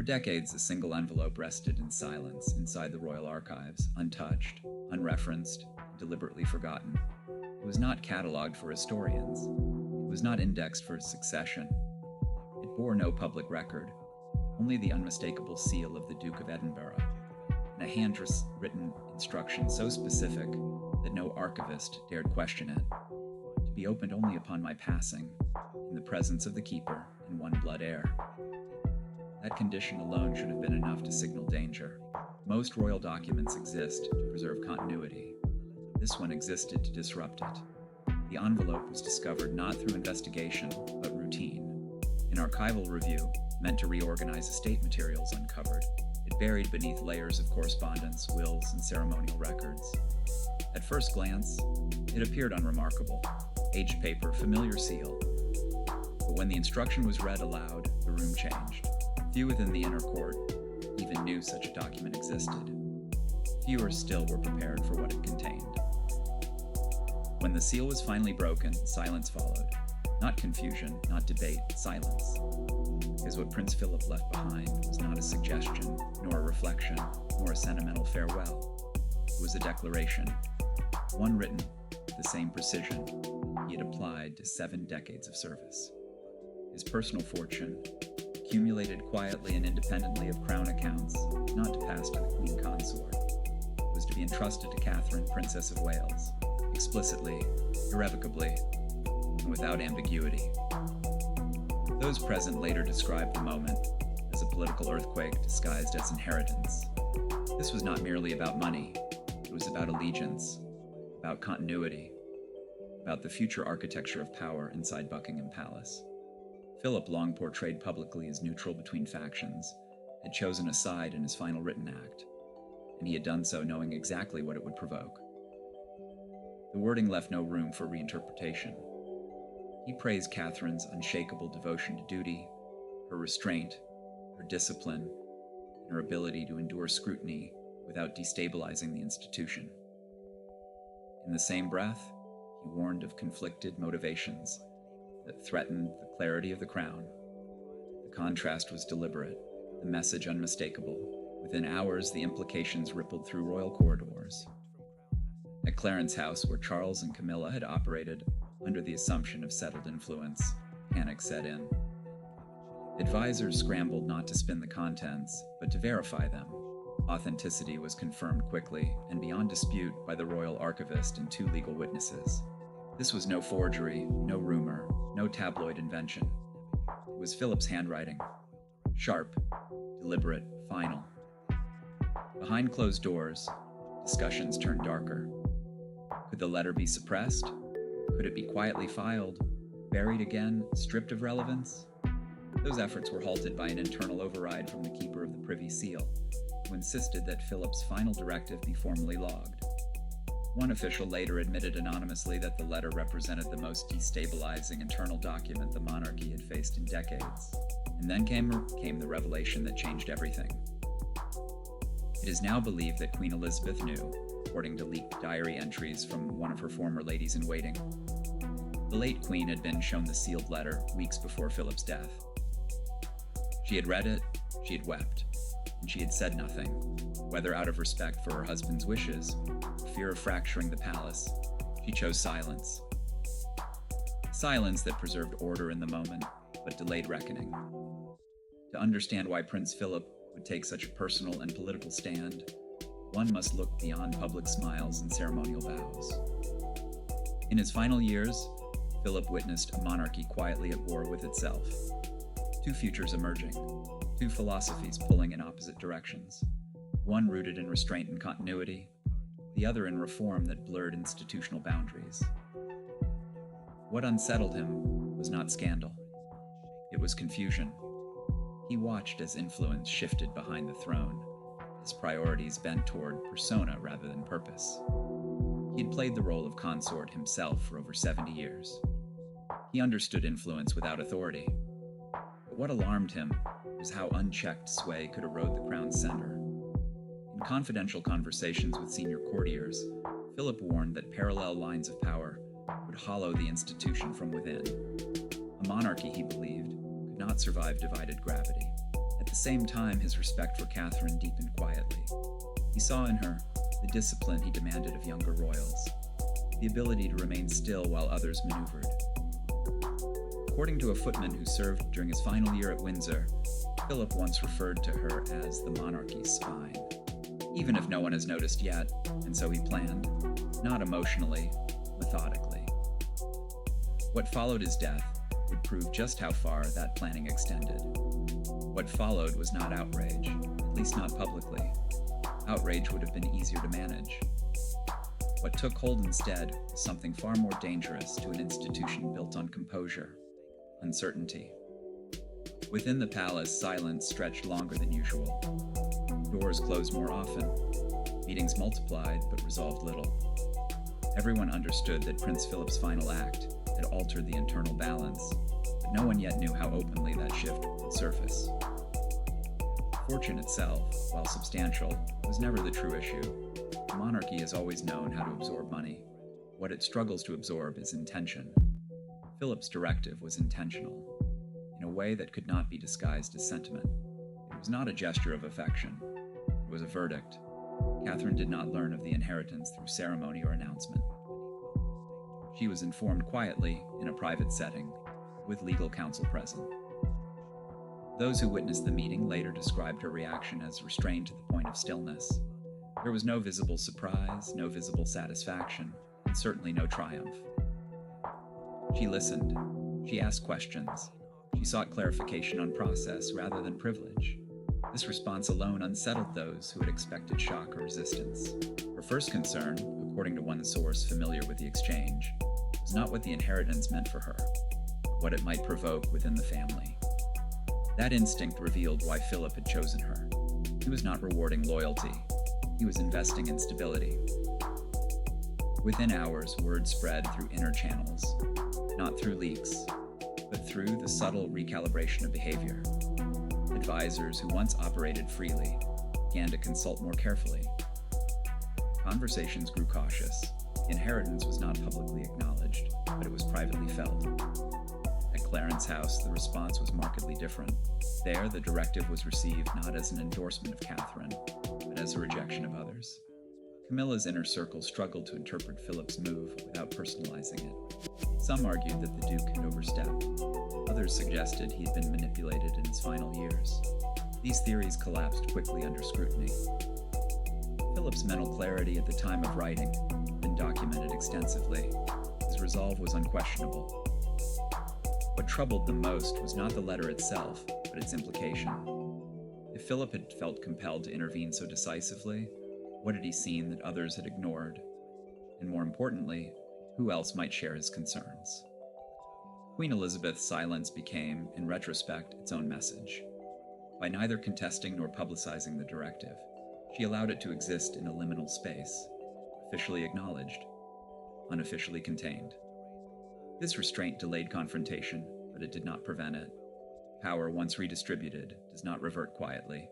decades, a single envelope rested in silence inside the royal archives, untouched, unreferenced, and deliberately forgotten. It was not catalogued for historians. It was not indexed for succession. It bore no public record, only the unmistakable seal of the Duke of Edinburgh, and a handwritten instruction so specific that no archivist dared question it, to be opened only upon my passing, in the presence of the keeper, in one blood air. That condition alone should have been enough to signal danger. Most royal documents exist to preserve continuity. This one existed to disrupt it. The envelope was discovered not through investigation, but routine. An archival review, meant to reorganize estate materials, uncovered it buried beneath layers of correspondence, wills, and ceremonial records. At first glance, it appeared unremarkable. Aged paper, familiar seal. But when the instruction was read aloud, the room changed. Few within the inner court even knew such a document existed. Fewer still were prepared for what it contained. When the seal was finally broken, silence followed. Not confusion, not debate, silence. Because what Prince Philip left behind was not a suggestion, nor a reflection, nor a sentimental farewell. It was a declaration, one written with the same precision he had applied to 7 decades of service. His personal fortune, accumulated quietly and independently of crown accounts, not to pass to the Queen Consort, was to be entrusted to Catherine, Princess of Wales, explicitly, irrevocably, and without ambiguity. Those present later described the moment as a political earthquake disguised as inheritance. This was not merely about money, it was about allegiance, about continuity, about the future architecture of power inside Buckingham Palace. Philip, long portrayed publicly as neutral between factions, had chosen a side in his final written act, and he had done so knowing exactly what it would provoke. The wording left no room for reinterpretation. He praised Catherine's unshakable devotion to duty, her restraint, her discipline, and her ability to endure scrutiny without destabilizing the institution. In the same breath, he warned of conflicted motivations that threatened the clarity of the crown. The contrast was deliberate, the message unmistakable. Within hours, the implications rippled through royal corridors. At Clarence House, where Charles and Camilla had operated under the assumption of settled influence, panic set in. Advisors scrambled not to spin the contents, but to verify them. Authenticity was confirmed quickly and beyond dispute by the royal archivist and 2 legal witnesses. This was no forgery, no rumor, no tabloid invention. It was Philip's handwriting. Sharp, deliberate, final. Behind closed doors, discussions turned darker. Could the letter be suppressed? Could it be quietly filed, buried again, stripped of relevance? Those efforts were halted by an internal override from the keeper of the Privy Seal, who insisted that Philip's final directive be formally logged. One official later admitted anonymously that the letter represented the most destabilizing internal document the monarchy had faced in decades. And then came the revelation that changed everything. It is now believed that Queen Elizabeth knew, according to leaked diary entries from one of her former ladies-in-waiting. The late Queen had been shown the sealed letter weeks before Philip's death. She had read it, she had wept, and she had said nothing, whether out of respect for her husband's wishes or fear of fracturing the palace. She chose silence. Silence that preserved order in the moment, but delayed reckoning. To understand why Prince Philip would take such a personal and political stand, one must look beyond public smiles and ceremonial vows. In his final years, Philip witnessed a monarchy quietly at war with itself. 2 futures emerging, 2 philosophies pulling in opposite directions, one rooted in restraint and continuity, the other in reform that blurred institutional boundaries. What unsettled him was not scandal. It was confusion. He watched as influence shifted behind the throne, his priorities bent toward persona rather than purpose. He had played the role of consort himself for over 70 years. He understood influence without authority. But what alarmed him was how unchecked sway could erode the crown's center. In confidential conversations with senior courtiers, Philip warned that parallel lines of power would hollow the institution from within. A monarchy, he believed, could not survive divided gravity. At the same time, his respect for Catherine deepened quietly. He saw in her the discipline he demanded of younger royals, the ability to remain still while others maneuvered. According to a footman who served during his final year at Windsor, Philip once referred to her as the monarchy's spine, even if no one has noticed yet, and so he planned, not emotionally, methodically. What followed his death would prove just how far that planning extended. What followed was not outrage, at least not publicly. Outrage would have been easier to manage. What took hold instead was something far more dangerous to an institution built on composure: uncertainty. Within the palace, silence stretched longer than usual. Doors closed more often. Meetings multiplied, but resolved little. Everyone understood that Prince Philip's final act had altered the internal balance, but no one yet knew how openly that shift would surface. Fortune itself, while substantial, was never the true issue. The monarchy has always known how to absorb money. What it struggles to absorb is intention. Philip's directive was intentional, in a way that could not be disguised as sentiment. It was not a gesture of affection. It was a verdict. Catherine did not learn of the inheritance through ceremony or announcement. She was informed quietly, in a private setting, with legal counsel present. Those who witnessed the meeting later described her reaction as restrained to the point of stillness. There was no visible surprise, no visible satisfaction, and certainly no triumph. She listened. She asked questions. She sought clarification on process rather than privilege. This response alone unsettled those who had expected shock or resistance. Her first concern, according to one source familiar with the exchange, was not what the inheritance meant for her, but what it might provoke within the family. That instinct revealed why Philip had chosen her. He was not rewarding loyalty. He was investing in stability. Within hours, word spread through inner channels, not through leaks, but through the subtle recalibration of behavior. Advisors who once operated freely began to consult more carefully. Conversations grew cautious. The inheritance was not publicly acknowledged, but it was privately felt. At Clarence's house, the response was markedly different. There, the directive was received not as an endorsement of Catherine, but as a rejection of others. Camilla's inner circle struggled to interpret Philip's move without personalizing it. Some argued that the Duke had overstepped. Others suggested he had been manipulated in his final years. These theories collapsed quickly under scrutiny. Philip's mental clarity at the time of writing had been documented extensively. His resolve was unquestionable. What troubled them most was not the letter itself, but its implication. If Philip had felt compelled to intervene so decisively, what had he seen that others had ignored? And more importantly, who else might share his concerns? Queen Elizabeth's silence became, in retrospect, its own message. By neither contesting nor publicizing the directive, she allowed it to exist in a liminal space, officially acknowledged, unofficially contained. This restraint delayed confrontation, but it did not prevent it. Power, once redistributed, does not revert quietly.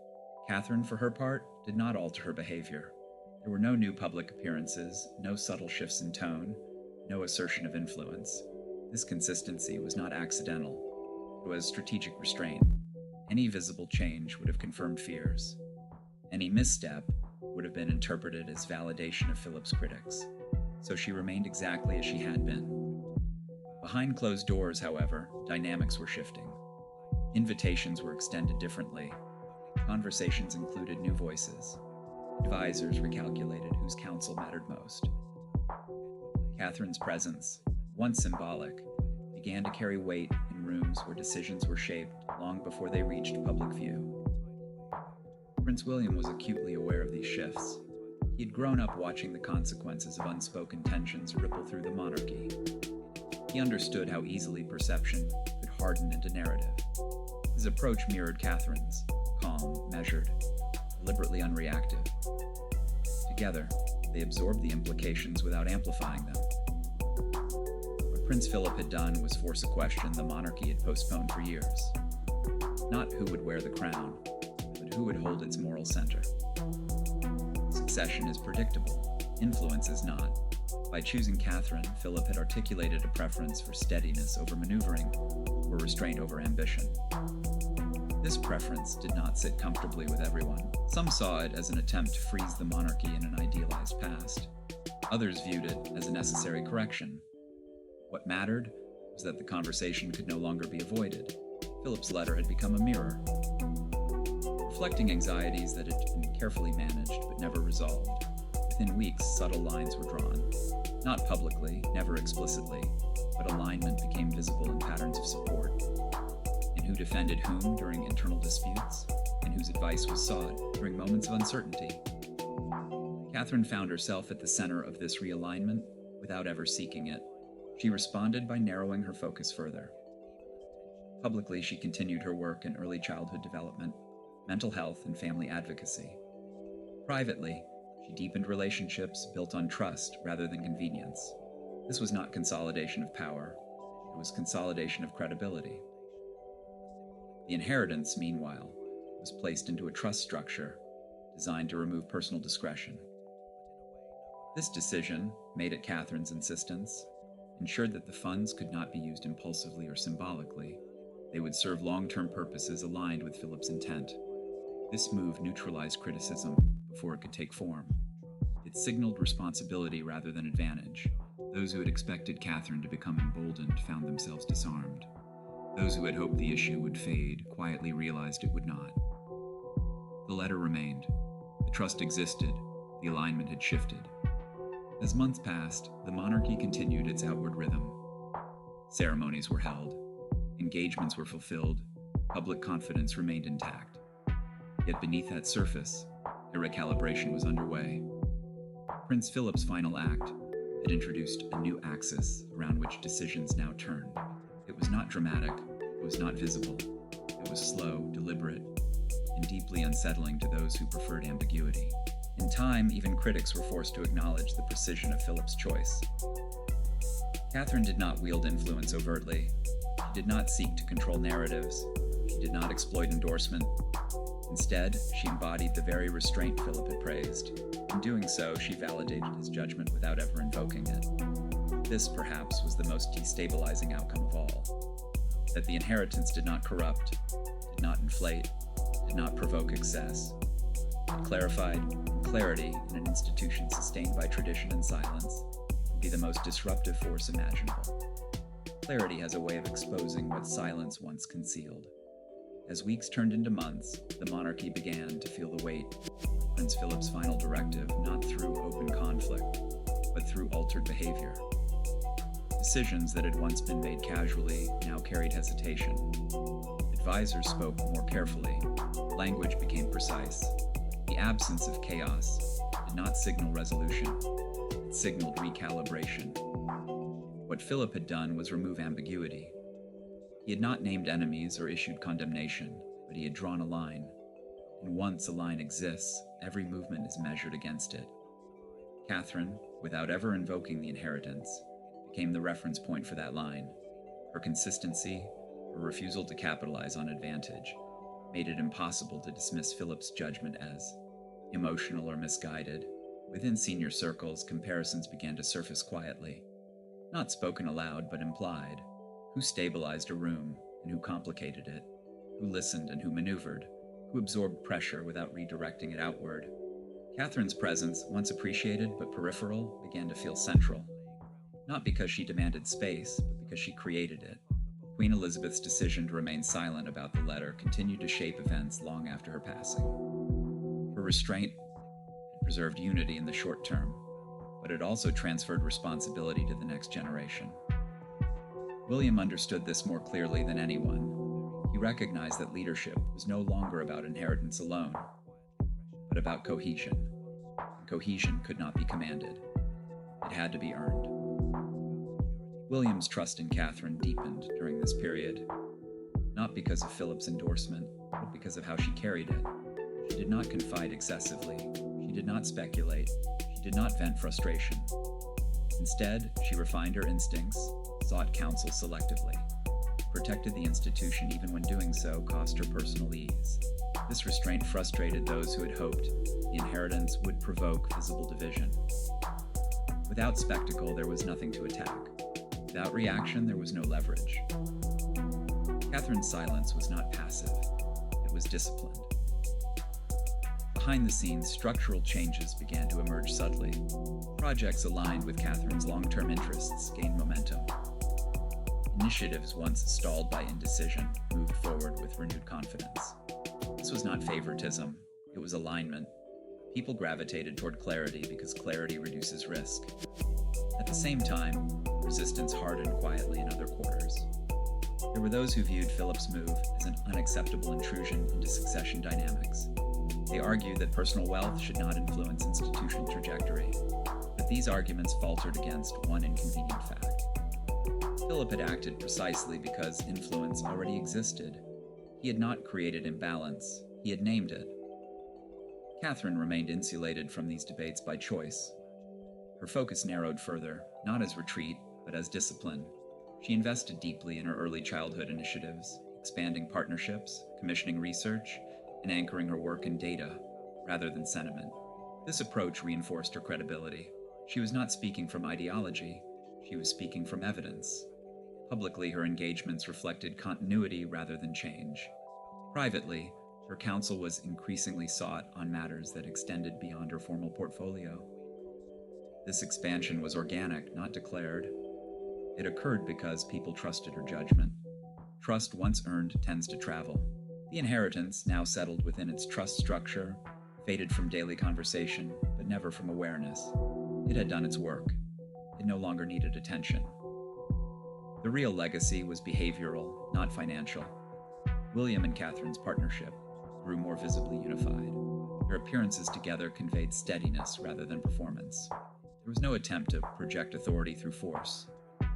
Catherine, for her part, did not alter her behavior. There were no new public appearances, no subtle shifts in tone, no assertion of influence. This consistency was not accidental. It was strategic restraint. Any visible change would have confirmed fears. Any misstep would have been interpreted as validation of Philip's critics. So she remained exactly as she had been. Behind closed doors, however, dynamics were shifting. Invitations were extended differently. Conversations included new voices. Advisors recalculated whose counsel mattered most. Catherine's presence, once symbolic, began to carry weight in rooms where decisions were shaped long before they reached public view. Prince William was acutely aware of these shifts. He had grown up watching the consequences of unspoken tensions ripple through the monarchy. He understood how easily perception could harden into narrative. His approach mirrored Catherine's, calm, measured, deliberately unreactive. Together, they absorbed the implications without amplifying them. What Prince Philip had done was force a question the monarchy had postponed for years. Not who would wear the crown, but who would hold its moral center. Succession is predictable, influence is not. By choosing Catherine, Philip had articulated a preference for steadiness over maneuvering, or restraint over ambition. This preference did not sit comfortably with everyone. Some saw it as an attempt to freeze the monarchy in an idealized past. Others viewed it as a necessary correction. What mattered was that the conversation could no longer be avoided. Philip's letter had become a mirror, reflecting anxieties that had been carefully managed but never resolved. Within weeks, subtle lines were drawn. Not publicly, never explicitly, but alignment became visible in patterns of support, in who defended whom during internal disputes, and whose advice was sought during moments of uncertainty. Catherine found herself at the center of this realignment without ever seeking it. She responded by narrowing her focus further. Publicly, she continued her work in early childhood development, mental health, and family advocacy. Privately, she deepened relationships built on trust rather than convenience. This was not consolidation of power, it was consolidation of credibility. The inheritance, meanwhile, was placed into a trust structure designed to remove personal discretion. This decision, made at Catherine's insistence, ensured that the funds could not be used impulsively or symbolically. They would serve long-term purposes aligned with Philip's intent. This move neutralized criticism before it could take form. It signaled responsibility rather than advantage. Those who had expected Catherine to become emboldened found themselves disarmed. Those who had hoped the issue would fade quietly realized it would not. The letter remained. The trust existed. The alignment had shifted. As months passed, the monarchy continued its outward rhythm. Ceremonies were held. Engagements were fulfilled. Public confidence remained intact. Yet beneath that surface, a recalibration was underway. Prince Philip's final act had introduced a new axis around which decisions now turned. It was not dramatic, it was not visible. It was slow, deliberate, and deeply unsettling to those who preferred ambiguity. In time, even critics were forced to acknowledge the precision of Philip's choice. Catherine did not wield influence overtly. She did not seek to control narratives. She did not exploit endorsement. Instead, she embodied the very restraint Philip had praised. In doing so, she validated his judgment without ever invoking it. This, perhaps, was the most destabilizing outcome of all. That the inheritance did not corrupt, did not inflate, did not provoke excess. It clarified. Clarity in an institution sustained by tradition and silence can be the most disruptive force imaginable. Clarity has a way of exposing what silence once concealed. As weeks turned into months, the monarchy began to feel the weight of Prince Philip's final directive, not through open conflict, but through altered behavior. Decisions that had once been made casually now carried hesitation. Advisors spoke more carefully. Language became precise. The absence of chaos did not signal resolution. It signaled recalibration. What Philip had done was remove ambiguity. He had not named enemies or issued condemnation, but he had drawn a line. And once a line exists, every movement is measured against it. Catherine, without ever invoking the inheritance, became the reference point for that line. Her consistency, her refusal to capitalize on advantage, made it impossible to dismiss Philip's judgment as emotional or misguided. Within senior circles, comparisons began to surface quietly, not spoken aloud but implied. Who stabilized a room and who complicated it? Who listened and who maneuvered? Who absorbed pressure without redirecting it outward? Catherine's presence, once appreciated but peripheral, began to feel central. Not because she demanded space, but because she created it. Queen Elizabeth's decision to remain silent about the letter continued to shape events long after her passing. Her restraint had preserved unity in the short term, but it also transferred responsibility to the next generation. William understood this more clearly than anyone. He recognized that leadership was no longer about inheritance alone, but about cohesion. And cohesion could not be commanded. It had to be earned. William's trust in Catherine deepened during this period, not because of Philip's endorsement, but because of how she carried it. She did not confide excessively. She did not speculate. She did not vent frustration. Instead, she refined her instincts, sought counsel selectively, protected the institution even when doing so cost her personal ease. This restraint frustrated those who had hoped the inheritance would provoke visible division. Without spectacle, there was nothing to attack. Without reaction, there was no leverage. Catherine's silence was not passive. it was disciplined. Behind the scenes, structural changes began to emerge subtly. Projects aligned with Catherine's long-term interests gained momentum. Initiatives once stalled by indecision moved forward with renewed confidence. This was not favoritism, it was alignment. People gravitated toward clarity because clarity reduces risk. At the same time, resistance hardened quietly in other quarters. There were those who viewed Philip's move as an unacceptable intrusion into succession dynamics. They argued that personal wealth should not influence institution trajectory, but these arguments faltered against one inconvenient fact. Philip had acted precisely because influence already existed. He had not created imbalance, he had named it. Catherine remained insulated from these debates by choice. Her focus narrowed further, not as retreat, but as discipline. She invested deeply in her early childhood initiatives, expanding partnerships, commissioning research, and anchoring her work in data, rather than sentiment. This approach reinforced her credibility. She was not speaking from ideology, she was speaking from evidence. Publicly, her engagements reflected continuity rather than change. Privately, her counsel was increasingly sought on matters that extended beyond her formal portfolio. This expansion was organic, not declared. It occurred because people trusted her judgment. Trust once earned tends to travel. The inheritance, now settled within its trust structure, faded from daily conversation, but never from awareness. It had done its work. It no longer needed attention. The real legacy was behavioral, not financial. William and Catherine's partnership grew more visibly unified. Their appearances together conveyed steadiness rather than performance. There was no attempt to project authority through force.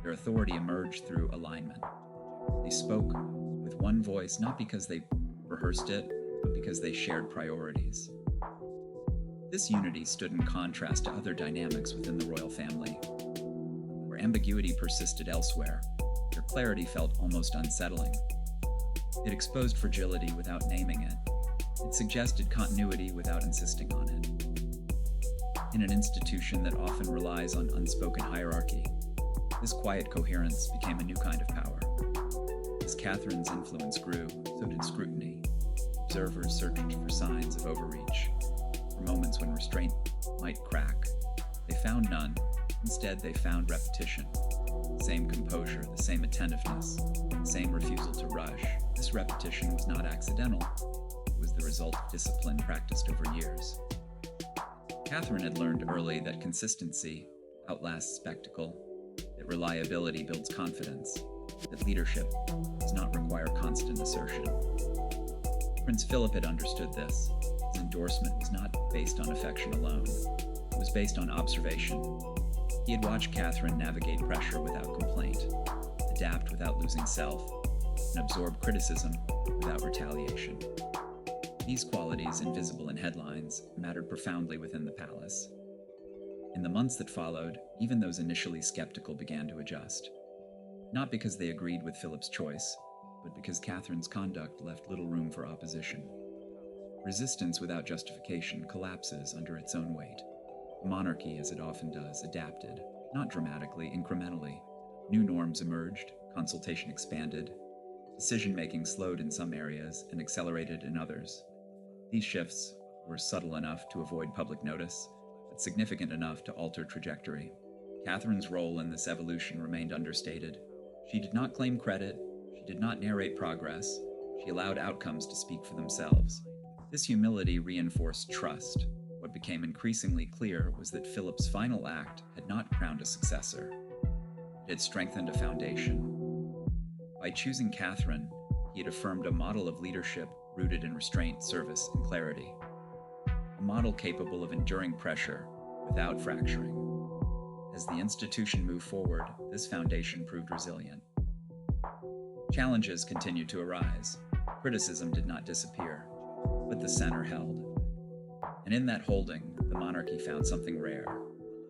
Their authority emerged through alignment. They spoke with one voice, not because they rehearsed it, but because they shared priorities. This unity stood in contrast to other dynamics within the royal family. Where ambiguity persisted elsewhere, their clarity felt almost unsettling. It exposed fragility without naming it. It suggested continuity without insisting on it. In an institution that often relies on unspoken hierarchy, this quiet coherence became a new kind of power. As Catherine's influence grew, so did scrutiny. Observers searched for signs of overreach, for moments when restraint might crack. They found none. Instead, they found repetition. The same composure, the same attentiveness, the same refusal to rush. This repetition was not accidental. It was the result of discipline practiced over years. Catherine had learned early that consistency outlasts spectacle, that reliability builds confidence, that leadership does not require constant assertion. Prince Philip had understood this. His endorsement was not based on affection alone. It was based on observation. He had watched Catherine navigate pressure without complaint, adapt without losing self, and absorb criticism without retaliation. These qualities, invisible in headlines, mattered profoundly within the palace. In the months that followed, even those initially skeptical began to adjust. Not because they agreed with Philip's choice, but because Catherine's conduct left little room for opposition. Resistance without justification collapses under its own weight. The monarchy, as it often does, adapted, not dramatically, incrementally. New norms emerged, consultation expanded, decision-making slowed in some areas and accelerated in others. These shifts were subtle enough to avoid public notice, but significant enough to alter trajectory. Catherine's role in this evolution remained understated. She did not claim credit, she did not narrate progress, she allowed outcomes to speak for themselves. This humility reinforced trust. What became increasingly clear was that Philip's final act had not crowned a successor. It had strengthened a foundation. By choosing Catherine, he had affirmed a model of leadership rooted in restraint, service, and clarity. A model capable of enduring pressure without fracturing. As the institution moved forward, this foundation proved resilient. Challenges continued to arise. Criticism did not disappear, but the center held. And in that holding, the monarchy found something rare.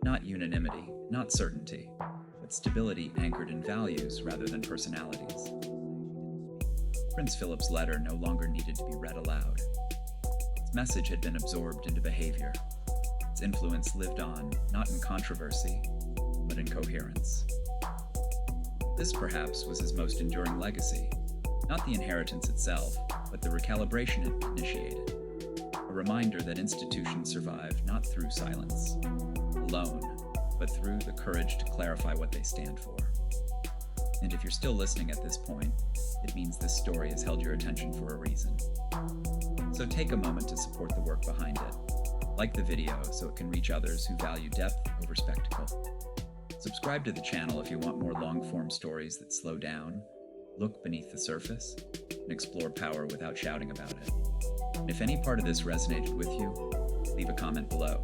Not unanimity, not certainty, but stability anchored in values rather than personalities. Prince Philip's letter no longer needed to be read aloud. Its message had been absorbed into behavior. Its influence lived on, not in controversy, but in coherence. This, perhaps, was his most enduring legacy, not the inheritance itself, but the recalibration it initiated. A reminder that institutions survive not through silence, alone, but through the courage to clarify what they stand for. And if you're still listening at this point, it means this story has held your attention for a reason. So take a moment to support the work behind it. Like the video so it can reach others who value depth over spectacle. Subscribe to the channel if you want more long-form stories that slow down, look beneath the surface, and explore power without shouting about it. And if any part of this resonated with you, leave a comment below.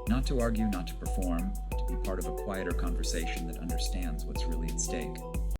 Not to argue, not to perform, but to be part of a quieter conversation that understands what's really at stake.